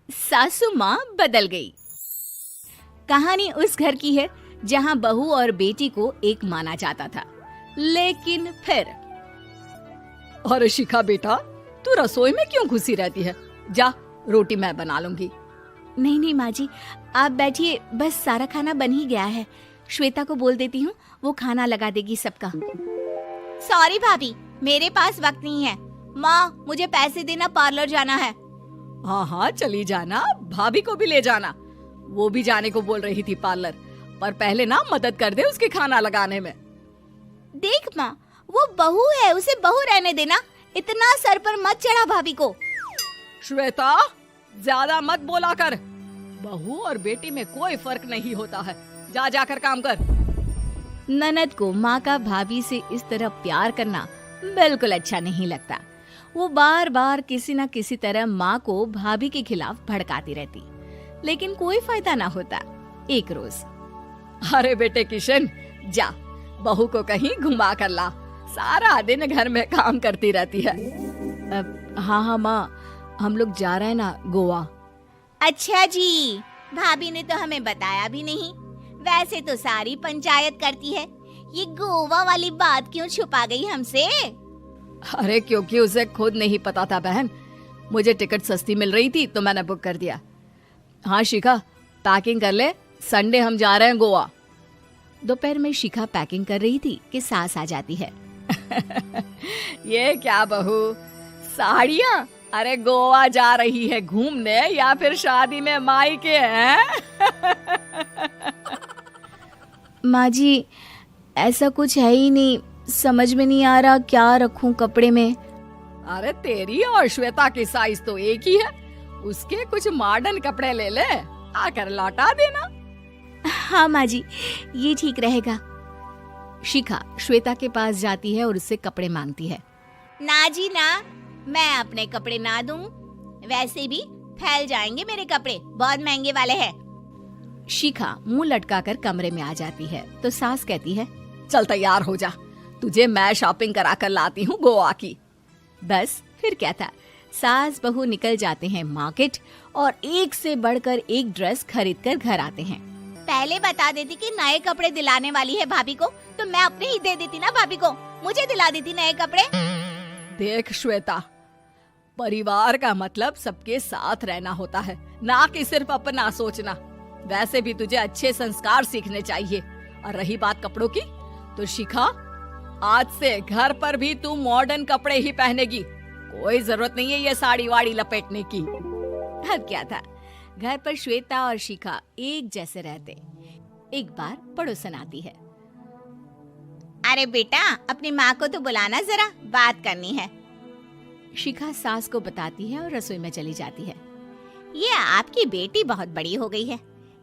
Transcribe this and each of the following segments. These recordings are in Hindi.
सासू माँ बदल गई। कहानी उस घर की है जहाँ बहू और बेटी को एक माना जाता था, लेकिन फिर अरे शिखा बेटा, तू रसोई में क्यों घुसी रहती है? जा, रोटी मैं बना लूंगी। नहीं नहीं माँ जी, आप बैठिए, बस सारा खाना बन ही गया है। श्वेता को बोल देती हूँ, वो खाना लगा देगी सबका। सॉरी भाभी, मेरे पास वक्त नहीं है। माँ, मुझे पैसे देना, पार्लर जाना है। हाँ हाँ चली जाना, भाभी को भी ले जाना। वो भी जाने को बोल रही थी पार्लर, पर पहले ना मदद कर दे उसके खाना लगाने में। देख माँ, वो बहू है, उसे बहू रहने देना, इतना सर पर मत चढ़ा भाभी को। श्वेता, ज्यादा मत बोला कर। बहू और बेटी में कोई फर्क नहीं होता है। जा जाकर काम कर। ननद को माँ का भाभी से इस तरह प्यार करना बिल्कुल अच्छा नहीं लगता। वो बार बार किसी न किसी तरह माँ को भाभी के खिलाफ भड़काती रहती, लेकिन कोई फायदा ना होता। एक रोज, अरे बेटे किशन, जा बहू को कहीं घुमा कर ला, सारा दिन घर में काम करती रहती है। हाँ हाँ माँ, हम लोग जा रहे हैं ना गोवा। अच्छा जी, भाभी ने तो हमें बताया भी नहीं। वैसे तो सारी पंचायत करती है, ये गोवा वाली बात क्यों छुपा गई हमसे? अरे क्योंकि उसे खुद नहीं पता था बहन। मुझे टिकट सस्ती मिल रही थी तो मैंने बुक कर दिया। हाँ शिखा, पैकिंग कर ले, संडे हम जा रहे हैं गोवा। दोपहर में शिखा पैकिंग कर रही थी कि सास आ जाती है। ये क्या बहू, साड़ियाँ? अरे गोवा जा रही है घूमने या फिर शादी में मायके हैं? माँ जी, ऐसा कुछ है ही नहीं, समझ में नहीं आ रहा क्या रखूं कपड़े में। अरे तेरी और श्वेता की साइज तो एक ही है, उसके कुछ मॉडर्न कपड़े ले ले, आकर लौटा देना। हाँ माँ जी, ये ठीक रहेगा। शिखा श्वेता के पास जाती है और उससे कपड़े मांगती है। ना जी ना, मैं अपने कपड़े ना दूं, वैसे भी फैल जाएंगे मेरे कपड़े, बहुत महंगे वाले हैं। शिखा मुंह लटकाकर कमरे में आ जाती है तो सास कहती है, चल तैयार हो जा, तुझे मैं शॉपिंग करा कर लाती हूँ गोवा की। बस फिर क्या था, सास बहू निकल जाते हैं मार्केट और एक से बढ़कर एक ड्रेस खरीद कर घर आते हैं। पहले बता देती कि नए कपड़े दिलाने वाली है भाभी को, तो मैं अपने ही दे देती ना भाभी को, मुझे दिला देती नए कपड़े। देख श्वेता, परिवार का मतलब सबके साथ रहना होता है, ना कि सिर्फ अपना सोचना। वैसे भी तुझे अच्छे संस्कार सीखने चाहिए। और रही बात कपड़ों की, तो शिखा, आज से घर पर भी तू मॉडर्न कपड़े ही पहनेगी। कोई जरूरत नहीं है ये साड़ी वाड़ी लपेटने की। अब क्या था, घर पर श्वेता और शिखा एक जैसे रहते। एक बार पड़ोसन आती है। अरे बेटा, अपनी माँ को तो बुलाना जरा, बात करनी है। शिखा सास को बताती है और रसोई में चली जाती है। ये आपकी बेटी बहुत बड़ी हो गई है,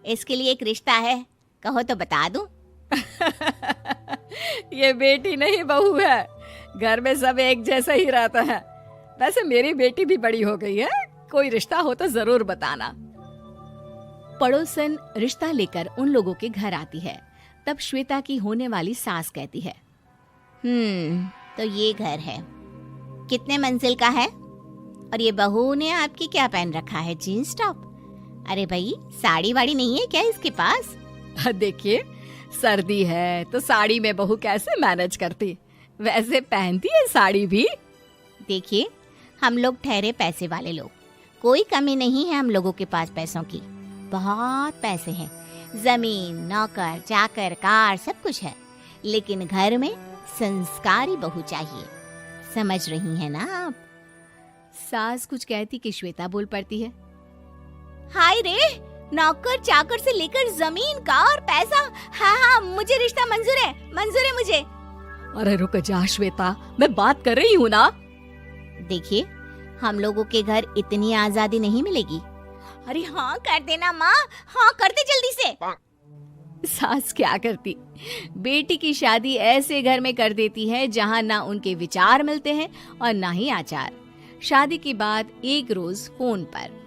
इसके लिए एक रिश्ता है, कहो तो बता दूं। ये बेटी नहीं बहू है, घर में सब एक जैसा ही रहता है। वैसे मेरी बेटी भी बड़ी हो गई है, कोई रिश्ता हो तो जरूर बताना। पड़ोसन रिश्ता लेकर उन लोगों के घर आती है। तब श्वेता की होने वाली सास कहती है, तो ये घर है, कितने मंजिल का है? और ये बहू ने आपकी क्या पहन रखा है, जीन्स टॉप? अरे भाई, साड़ी वाड़ी नहीं है क्या इसके पास? देखिए, सर्दी है तो साड़ी में बहू कैसे मैनेज करती, वैसे पहनती है साड़ी भी। देखिए, हम लोग ठहरे पैसे वाले लोग, कोई कमी नहीं है हम लोगों के पास पैसों की, बहुत पैसे हैं, जमीन, नौकर चाकर, कार, सब कुछ है, लेकिन घर में संस्कारी बहू चाहिए। समझ रही हैं ना आप? सास कुछ कहती कि श्वेता बोल पड़ती है, हाय रे, नौकर चाकर से लेकर जमीन, कार, पैसा, हाँ हाँ मुझे रिश्ता मंजूर है मुझे। अरे रुक जा श्वेता, मैं बात कर रही हूँ ना। देखिए, हम लोगों के घर इतनी आजादी नहीं मिलेगी। अरे हाँ कर देना माँ, हाँ कर दे जल्दी से। सास क्या करती, बेटी की शादी ऐसे घर में कर देती है जहाँ ना उनके विचार मिलते हैं और ना ही आचार। शादी के बाद एक रोज फोन पर,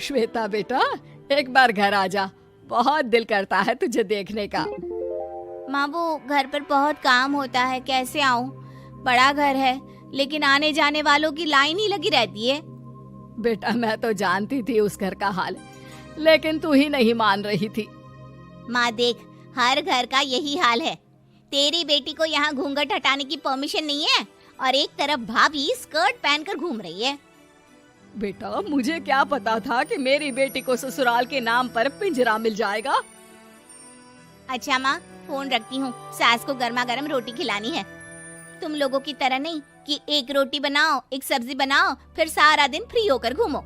श्वेता बेटा, एक बार घर आ जा, बहुत दिल करता है तुझे देखने का। माँ, वो घर पर बहुत काम होता है, कैसे आऊँ? बड़ा घर है, लेकिन आने जाने वालों की लाइन ही लगी रहती है। बेटा मैं तो जानती थी उस घर का हाल, लेकिन तू ही नहीं मान रही थी। माँ देख, हर घर का यही हाल है। तेरी बेटी को यहाँ घूंघट हटाने की परमिशन नहीं है और एक तरफ भाभी स्कर्ट पहनकर घूम रही है। बेटा मुझे क्या पता था कि मेरी बेटी को ससुराल के नाम पर पिंजरा मिल जाएगा। अच्छा माँ, फोन रखती हूँ, सास को गर्मा गर्म रोटी खिलानी है। तुम लोगों की तरह नहीं कि एक रोटी बनाओ, एक सब्जी बनाओ, फिर सारा दिन फ्री होकर घूमो।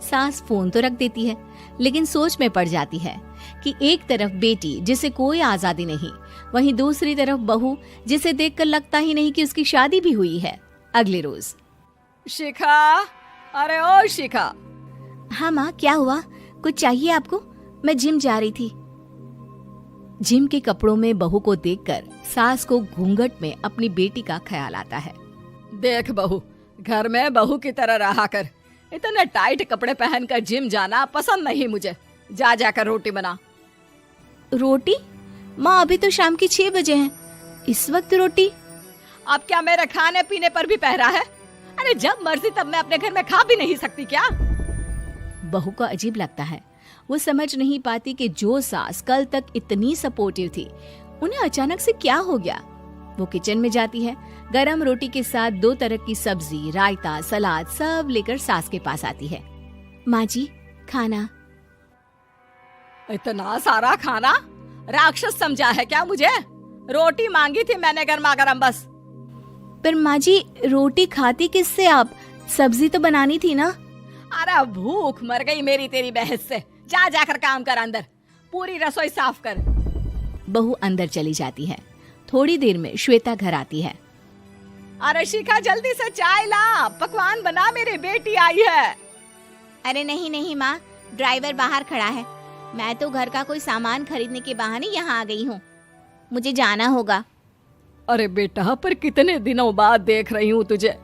सास फोन तो रख देती है, लेकिन सोच में पड़ जाती है कि एक तरफ बेटी जिसे कोई आजादी नहीं, वहीं दूसरी तरफ बहू जिसे देखकर लगता ही नहीं कि उसकी शादी भी हुई है। अगले रोज। शिखा, अरे ओ शिखा। हाँ माँ, क्या हुआ? कुछ चाहिए आपको? मैं जिम जा रही थी। जिम के कपड़ों में बहू को देखकर सास को घूंघट में अपनी बेटी का ख्याल आता है। देख बहू, घर में बहू की तरह रहा कर। इतने टाइट कपड़े पहनकर जिम जाना पसंद नहीं मुझे। जा जाकर रोटी बना। रोटी? माँ अभी तो शाम के 6 बजे हैं, इस वक्त रोटी? अब क्या मेरे खाने पीने पर भी पहरा है? अरे जब मर्जी तब मैं अपने घर में खा भी नहीं सकती क्या? बहू को अजीब लगता है। वो समझ नहीं पाती कि जो सास कल तक इतनी सपोर्टिव थी, उन्हें अचानक से क्या हो गया। वो किचन में जाती है, गरम रोटी के साथ 2 तरह की सब्जी, रायता, सलाद सब लेकर सास के पास आती है। माँ जी, खाना। इतना सारा खाना? राक्षस समझा है क्या मुझे? रोटी मांगी थी मैंने गर्मा गर्म बस। पर माँ जी, रोटी खाती किससे आप? सब्जी तो बनानी थी ना। अरे भूख मर गई मेरी तेरी बहस से। जा जाकर काम कर, अंदर पूरी रसोई साफ कर। बहू अंदर चली जाती है। थोड़ी देर में श्वेता घर आती है। अरे शिखा जल्दी से चाय ला, पकवान बना, मेरी बेटी आई है। अरे नहीं नहीं माँ, ड्राइवर बाहर खड़ा है। मैं तो घर का कोई सामान खरीदने के बहाने यहाँ आ गई हूँ, मुझे जाना होगा। अरे बेटा, पर कितने दिनों बाद देख रही हूँ तुझे,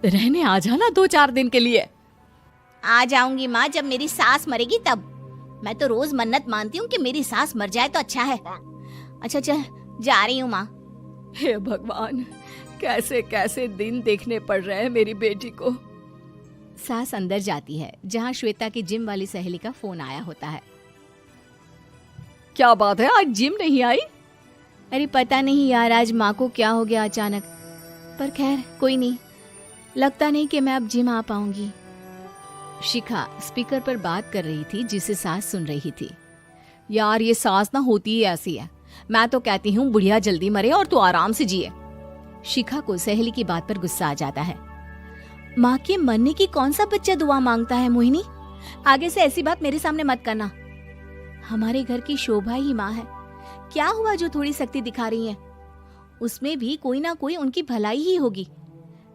रहने आ जाना 2-4 दिन के लिए। आ जाऊंगी माँ, जब मेरी सास मरेगी तब। मैं तो रोज मन्नत मानती हूँ कि मेरी सास मर जाए तो अच्छा है। अच्छा चल, जा रही हूँ माँ। हे भगवान, कैसे कैसे दिन देखने पड़ रहे हैं मेरी बेटी को। सास अंदर जाती है, जहाँ श्वेता की जिम वाली सहेली का फोन आया होता है। क्या बात है, आज जिम नहीं आई? अरे पता नहीं यार, आज माँ को क्या हो गया अचानक। पर खैर कोई नहीं, लगता नहीं कि मैं अब जिम आ पाऊंगी। शिखा स्पीकर पर बात कर रही थी, जिसे सास सुन रही थी। यार ये सास ना होती ही ऐसी है। मैं तो कहती हूँ बुढ़िया जल्दी मरे और तू आराम से जिए। शिखा को सहेली की बात पर गुस्सा आ जाता है। माँ के मरने की कौन सा बच्चा दुआ मांगता है मोहिनी? आगे से ऐसी बात मेरे सामने मत करना। हमारे घर की शोभा ही माँ है। क्या हुआ जो थोड़ी सख्ती दिखा रही है? उसमें भी कोई ना कोई उनकी भलाई ही होगी।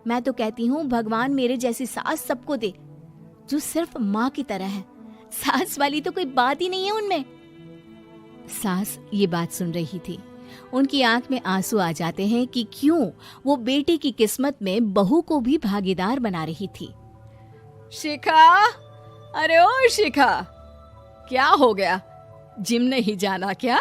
मैं तो कहती हूँ भगवान मेरे जैसी सास सबको दे, जो सिर्फ माँ की तरह है। सास वाली तो कोई बात ही नहीं है उनमें। सास ये बात सुन रही थी। उनकी आंख में आंसू आ जाते हैं कि क्यों वो बेटे की किस्मत में बहू को भी भागीदार बना रही थी। शिखा, अरे ओ शिखा, क्या हो गया? जिम नहीं जाना क्या?